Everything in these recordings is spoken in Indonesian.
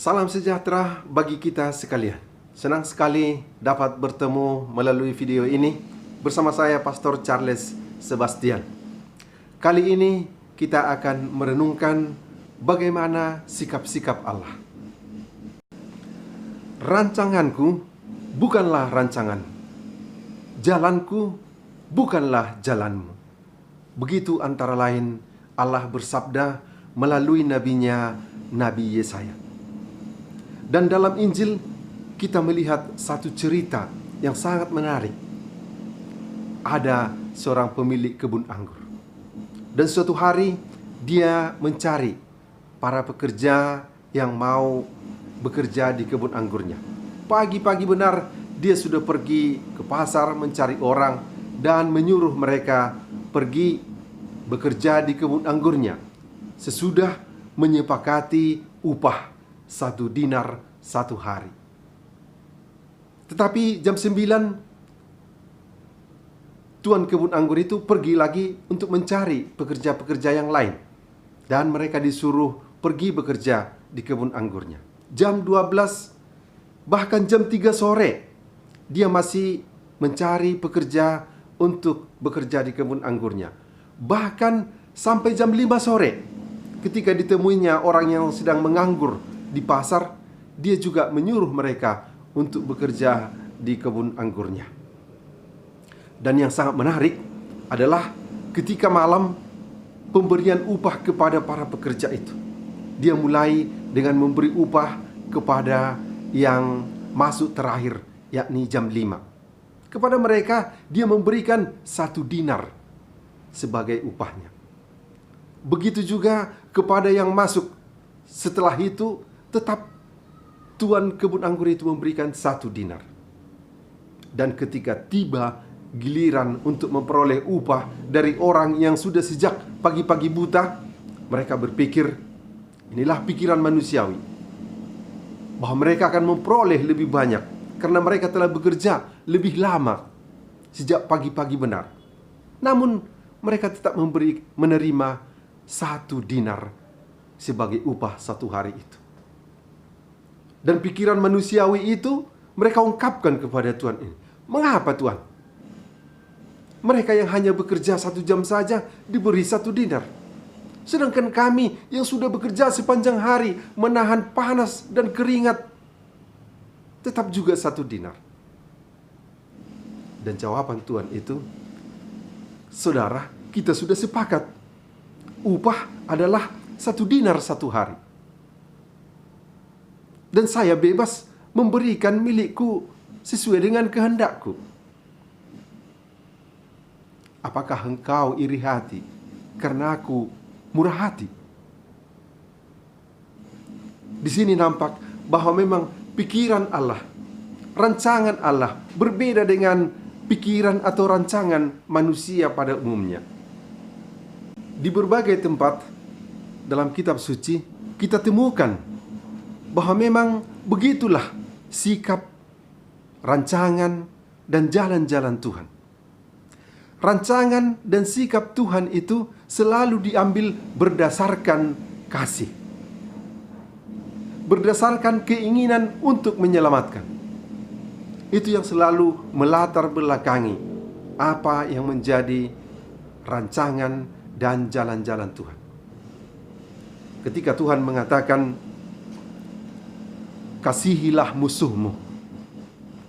Salam sejahtera bagi kita sekalian. Senang sekali dapat bertemu melalui video ini bersama saya Pastor Charles Sebastian. Kali ini kita akan merenungkan bagaimana sikap-sikap Allah. Rancanganku bukanlah rancangan, jalanku bukanlah jalanmu. Begitu antara lain Allah bersabda melalui nabinya Nabi Yesaya. Dan dalam Injil kita melihat satu cerita yang sangat menarik. Ada seorang pemilik kebun anggur. Dan suatu hari dia mencari para pekerja yang mau bekerja di kebun anggurnya. Pagi-pagi benar dia sudah pergi ke pasar mencari orang dan menyuruh mereka pergi bekerja di kebun anggurnya. Sesudah menyepakati upah 1 dinar 1 hari. Tetapi jam 9 tuan kebun anggur itu pergi lagi untuk mencari pekerja-pekerja yang lain. Dan mereka disuruh pergi bekerja di kebun anggurnya. Jam 12 bahkan jam 3 sore dia masih mencari pekerja untuk bekerja di kebun anggurnya. Bahkan sampai jam 5 sore ketika ditemuinya orang yang sedang menganggur di pasar, dia juga menyuruh mereka untuk bekerja di kebun anggurnya. Dan yang sangat menarik adalah ketika malam pemberian upah kepada para pekerja itu. Dia mulai dengan memberi upah kepada yang masuk terakhir, yakni jam 5. Kepada mereka dia memberikan 1 dinar sebagai upahnya. Begitu juga kepada yang masuk setelah itu, tetap tuan kebun anggur itu memberikan 1 dinar. Dan ketika tiba giliran untuk memperoleh upah dari orang yang sudah sejak pagi-pagi buta, mereka berpikir, inilah pikiran manusiawi, bahwa mereka akan memperoleh lebih banyak karena mereka telah bekerja lebih lama sejak pagi-pagi benar. Namun mereka tetap menerima 1 dinar sebagai upah 1 hari itu. Dan pikiran manusiawi itu mereka ungkapkan kepada Tuhan ini. Mengapa Tuhan? Mereka yang hanya bekerja 1 jam saja diberi 1 dinar. Sedangkan kami yang sudah bekerja sepanjang hari menahan panas dan keringat tetap juga 1 dinar. Dan jawaban Tuhan itu, saudara, kita sudah sepakat. Upah adalah 1 dinar 1 hari. Dan saya bebas memberikan milikku sesuai dengan kehendakku. Apakah engkau iri hati karena aku murah hati? Di sini nampak bahwa memang pikiran Allah, rancangan Allah berbeda dengan pikiran atau rancangan manusia pada umumnya. Di berbagai tempat dalam kitab suci kita temukan bahwa memang begitulah sikap, rancangan, dan jalan-jalan Tuhan. Rancangan dan sikap Tuhan itu selalu diambil berdasarkan kasih, berdasarkan keinginan untuk menyelamatkan. Itu yang selalu melatar belakangi apa yang menjadi rancangan dan jalan-jalan Tuhan. Ketika Tuhan mengatakan, kasihilah musuhmu,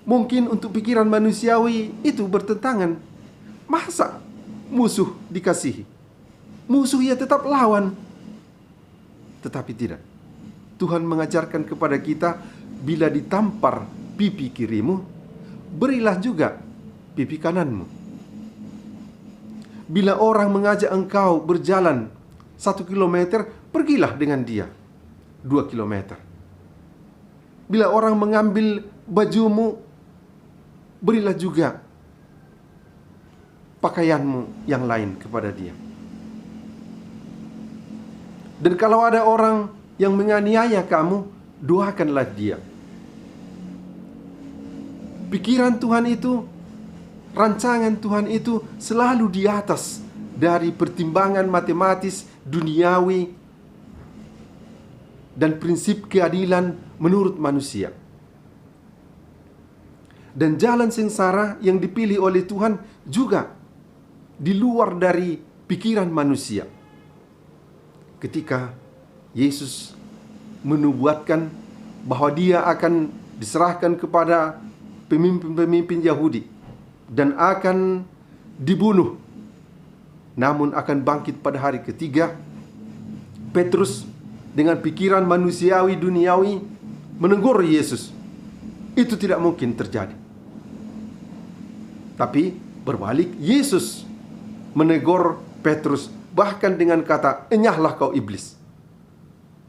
mungkin untuk pikiran manusiawi itu bertentangan. Masa musuh dikasihi? Musuh ya tetap lawan. Tetapi tidak. Tuhan mengajarkan kepada kita, bila ditampar pipi kirimu, berilah juga pipi kananmu. Bila orang mengajak engkau berjalan 1 kilometer, pergilah dengan dia 2 kilometer. Bila orang mengambil bajumu, berilah juga pakaianmu yang lain kepada dia. Dan kalau ada orang yang menganiaya kamu, doakanlah dia. Pikiran Tuhan itu, rancangan Tuhan itu selalu di atas dari pertimbangan matematis, duniawi, dan prinsip keadilan menurut manusia. Dan jalan sengsara yang dipilih oleh Tuhan juga di luar dari pikiran manusia. Ketika Yesus menubuatkan bahwa dia akan diserahkan kepada pemimpin-pemimpin Yahudi dan akan dibunuh, namun akan bangkit pada hari ketiga, Petrus dengan pikiran manusiawi duniawi menegur Yesus. Itu tidak mungkin terjadi. Tapi berbalik, Yesus menegur Petrus bahkan dengan kata, "Enyahlah kau iblis.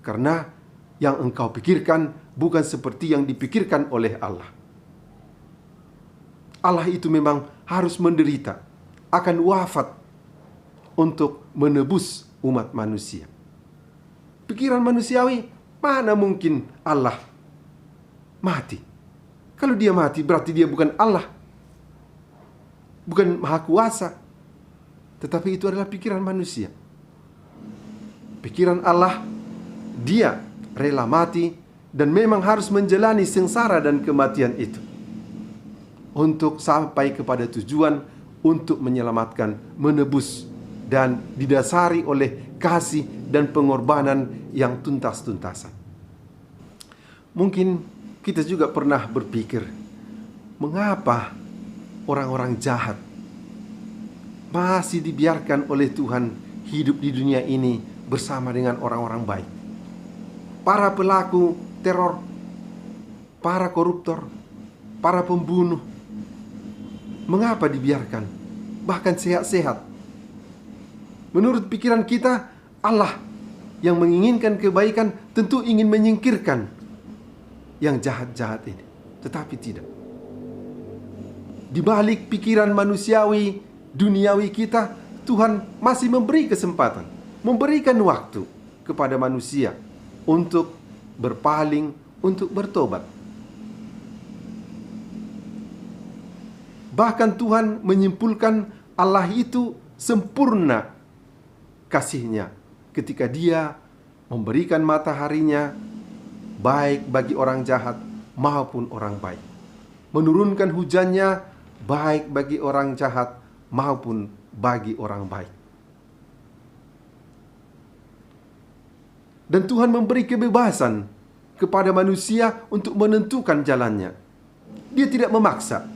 Karena yang engkau pikirkan bukan seperti yang dipikirkan oleh Allah." Allah itu memang harus menderita, akan wafat untuk menebus umat manusia. Pikiran manusiawi, mana mungkin Allah mati? Kalau dia mati berarti dia bukan Allah, bukan maha kuasa. Tetapi itu adalah pikiran manusia. Pikiran Allah, dia rela mati dan memang harus menjalani sengsara dan kematian itu untuk sampai kepada tujuan untuk menyelamatkan, menebus, dan didasari oleh kasih dan pengorbanan yang tuntas-tuntasan. Mungkin kita juga pernah berpikir, mengapa orang-orang jahat masih dibiarkan oleh Tuhan hidup di dunia ini bersama dengan orang-orang baik? Para pelaku teror, para koruptor, para pembunuh, mengapa dibiarkan? Bahkan sehat-sehat. Menurut pikiran kita, Allah yang menginginkan kebaikan tentu ingin menyingkirkan yang jahat-jahat ini. Tetapi tidak. Di balik pikiran manusiawi, duniawi kita, Tuhan masih memberi kesempatan, memberikan waktu kepada manusia untuk berpaling, untuk bertobat. Bahkan Tuhan menyimpulkan Allah itu sempurna kasihnya ketika dia memberikan mataharinya baik bagi orang jahat maupun orang baik, menurunkan hujannya baik bagi orang jahat maupun bagi orang baik. Dan Tuhan memberi kebebasan kepada manusia untuk menentukan jalannya. Dia tidak memaksa.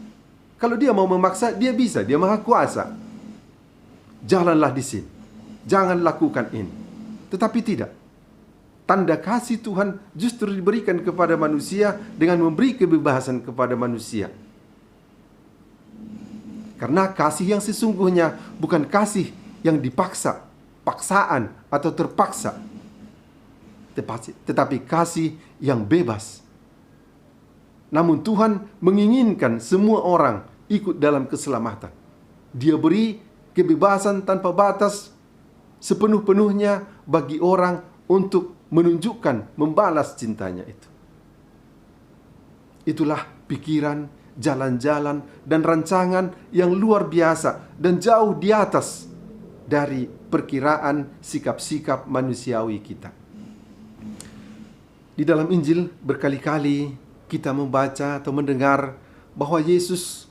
Kalau dia mau memaksa, dia bisa, dia maha kuasa. Jalanlah di sini, jangan lakukan ini. Tetapi tidak. Tanda kasih Tuhan justru diberikan kepada manusia dengan memberi kebebasan kepada manusia. Karena kasih yang sesungguhnya bukan kasih yang dipaksa, paksaan atau terpaksa, tetapi kasih yang bebas. Namun Tuhan menginginkan semua orang ikut dalam keselamatan. Dia beri kebebasan tanpa batas sepenuh-penuhnya bagi orang untuk menunjukkan, membalas cintanya itu. Itulah pikiran, jalan-jalan, dan rancangan yang luar biasa dan jauh di atas dari perkiraan sikap-sikap manusiawi kita. Di dalam Injil berkali-kali kita membaca atau mendengar bahwa Yesus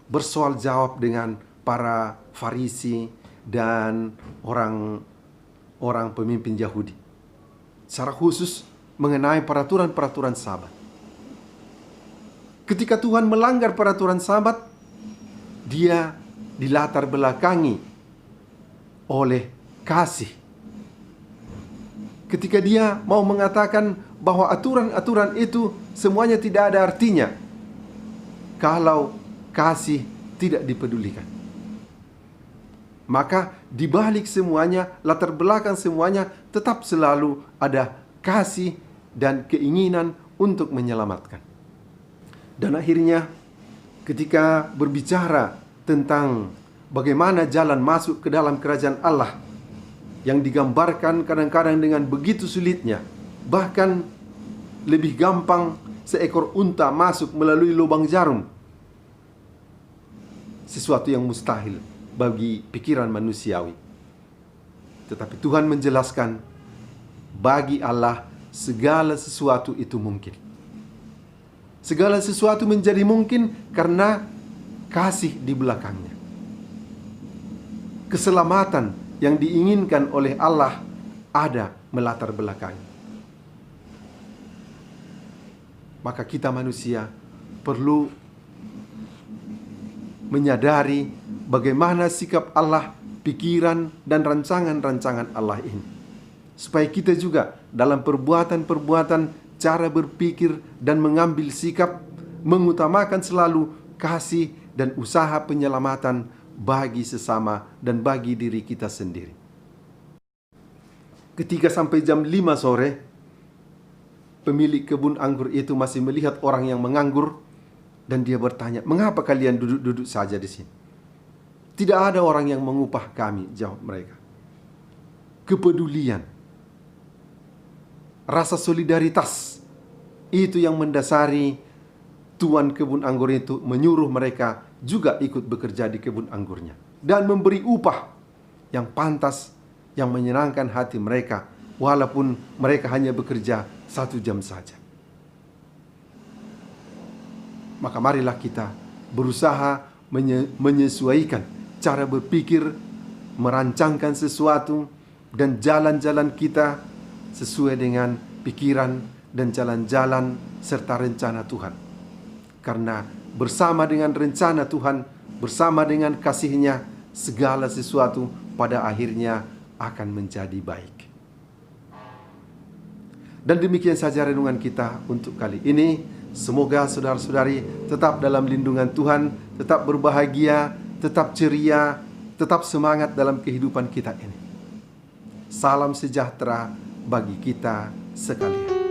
bersoal jawab dengan para Farisi dan orang pemimpin Yahudi, secara khusus mengenai peraturan-peraturan Sabat. Ketika Tuhan melanggar peraturan Sabat, dia dilatar belakangi oleh kasih. Ketika dia mau mengatakan bahwa aturan-aturan itu semuanya tidak ada artinya kalau kasih tidak dipedulikan. Maka di balik semuanya, latar belakang semuanya, tetap selalu ada kasih dan keinginan untuk menyelamatkan. Dan akhirnya ketika berbicara tentang bagaimana jalan masuk ke dalam kerajaan Allah yang digambarkan kadang-kadang dengan begitu sulitnya, bahkan lebih gampang seekor unta masuk melalui lubang jarum, sesuatu yang mustahil bagi pikiran manusiawi. Tetapi Tuhan menjelaskan, bagi Allah segala sesuatu itu mungkin. Segala sesuatu menjadi mungkin karena kasih di belakangnya. Keselamatan yang diinginkan oleh Allah ada melatar belakangnya. Maka kita manusia perlu menyadari bagaimana sikap Allah, pikiran dan rancangan-rancangan Allah ini. Supaya kita juga dalam perbuatan-perbuatan, cara berpikir dan mengambil sikap mengutamakan selalu kasih dan usaha penyelamatan bagi sesama dan bagi diri kita sendiri. Ketika sampai jam 5 sore, pemilik kebun anggur itu masih melihat orang yang menganggur dan dia bertanya, "Mengapa kalian duduk-duduk saja di sini?" "Tidak ada orang yang mengupah kami," jawab mereka. Kepedulian, rasa solidaritas, itu yang mendasari tuan kebun anggur itu menyuruh mereka juga ikut bekerja di kebun anggurnya dan memberi upah yang pantas, yang menyenangkan hati mereka, walaupun mereka hanya bekerja 1 jam saja. Maka marilah kita berusaha menyesuaikan cara berpikir, merancangkan sesuatu dan jalan-jalan kita sesuai dengan pikiran dan jalan-jalan serta rencana Tuhan. Karena bersama dengan rencana Tuhan, bersama dengan kasih-Nya, segala sesuatu pada akhirnya akan menjadi baik. Dan demikian saja renungan kita untuk kali ini. Semoga saudara-saudari tetap dalam lindungan Tuhan, tetap berbahagia, tetap ceria, tetap semangat dalam kehidupan kita ini. Salam sejahtera bagi kita sekalian.